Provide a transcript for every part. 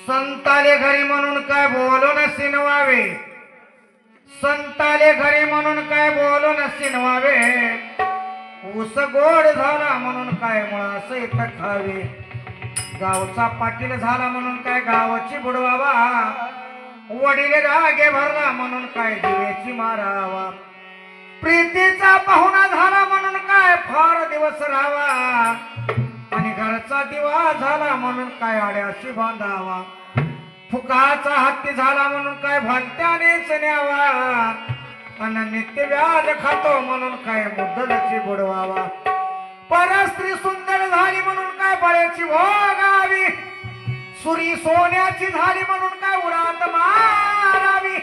संताले घरी म्हणून काय बोलून सिनवावे, संताले घरी म्हणून काय बोलून सिनवावे, ऊस गोड झाला म्हणून काय मुळा सहित खावे, गावचा पाटील झाला म्हणून काय गावाची बुडवावा, वडील रागे भरला म्हणून काय दिव्याची मारावा, प्रीतीचा पाहुणा झाला म्हणून काय फार दिवस राहावा, आणि घरचा दिवा झाला म्हणून काय आड्याशी बांधावा, फुकाचा हत्ती झाला म्हणून काय भलत्यानेच न्यावा, आणि नित्य व्याज खातो म्हणून काय मुद्दलची बुडवावा, परस्त्री सुंदर झाली म्हणून काय बळ्याची भोगावी, सुरी सोन्याची झाली म्हणून काय उरात मारावी,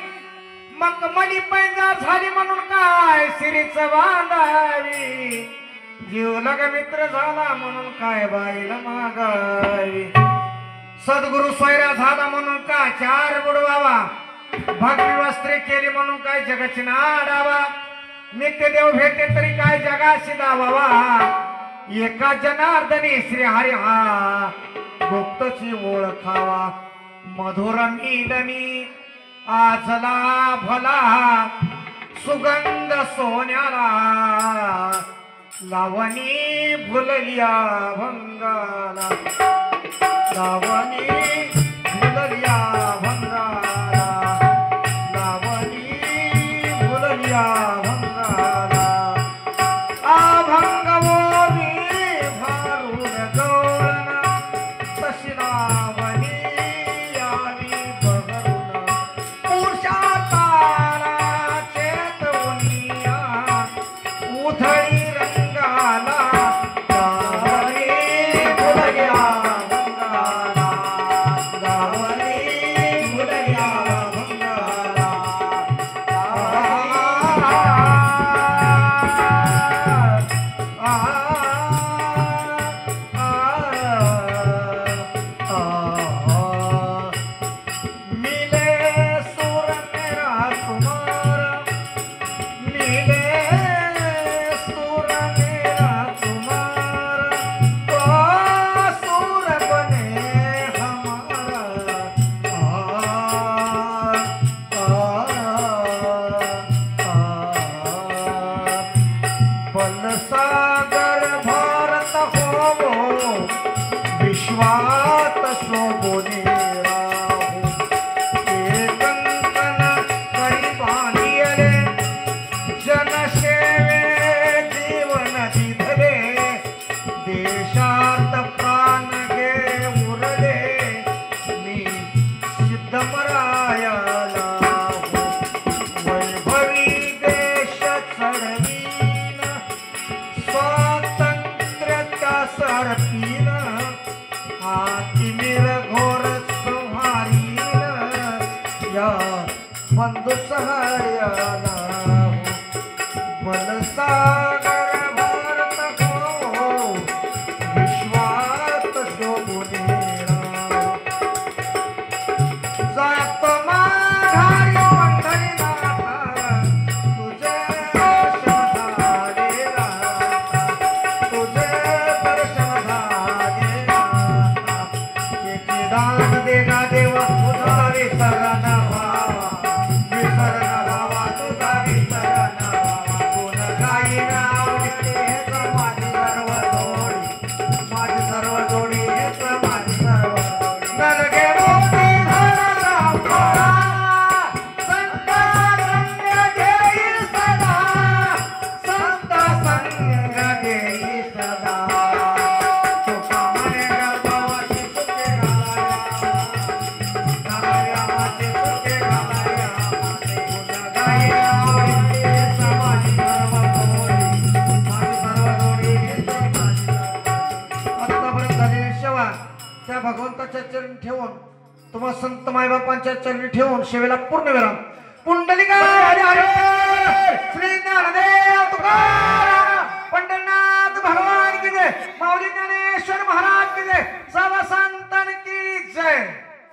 मखमली पैंजण झाली म्हणून काय सिरीच बांधावी, जीवलग मित्र झाला म्हणून काय बाईला मागावी, सद्गुरु स्वैरा झाला म्हणून काय चार बुडवावा, भगवी वस्त्रे केली म्हणून काय जगाची नाडावा, नित्यदेव भेटे तरी काय जगाशी दावावा, एका जनार्दनी श्री हरी हा गुप्तची ओळखावा, मधुर मीदनी आजला भला सुगंध सोन्याला, लावणी भुललिया भंगाला, लावणी भुललिया भंगाला, लावणी भुललिया भंगाला, अभंगवो मी भारून गवळण, तशी लावणी यावी बहरून, उषातारा चेतवनिया उधळी रंगाला, लावणी भुललिया भंगाला, लावणी भुललिया भंगाला, मिले सुर मेरा तुम्हारा, मिले सुर मेरा तुम्हारा, तो सुर बने हमारा, बलसागर भारत होवो, विश्वात शोभोने राहो, कंकण करी बांधिले, जनसेवे जीवन दिधले, देशात प्राण गे उरले, मी सिद्धमरायाला हो, वैभवी देश चढवीन, स्वातंत्र्याच्या सरतीन, हाती मिळ घोर संहारीन, या बंधू सहाय्याला हो, बलसागर भारत हो, विश्वात शोभुने राहो, जात माघारी पंढरीनाथा, तुझे दर्शन झाले राता, तुझे दर्शन झाले राता, येथे दान देगा देवा तुझा विसरण भावा, विसरण भावा तुझा विसरण भावा, गुण गाईन आवडते हेच माझी सर्व जोडी, माझी सर्व जोडी हेच माझी सर्व जोडी, नलगे मोती धरला पोळा, संत संग देई सदा, संत संग देई सदा, तुका म्हणे गर्भावाची सुखे घालाया, घालाया सुखे घालाया, गुण गाईन आवडते हेच माझी सर्व जोडी, माझी सर्व जोडी हेच माझी सर्व, आतापर्यंत झालेली सेवा त्या भगवंताच्या चरणी ठेवून, तुम्हा संत मायबापांच्या चरणी ठेवून सेवेला पूर्ण विराम. पुंडलिका हरी हरी, श्री ज्ञानदेव तुकाराम, पंढरनाथ भगवान की जय, माऊली ज्ञानेश्वर महाराज की जय, सर्व संतान की जय.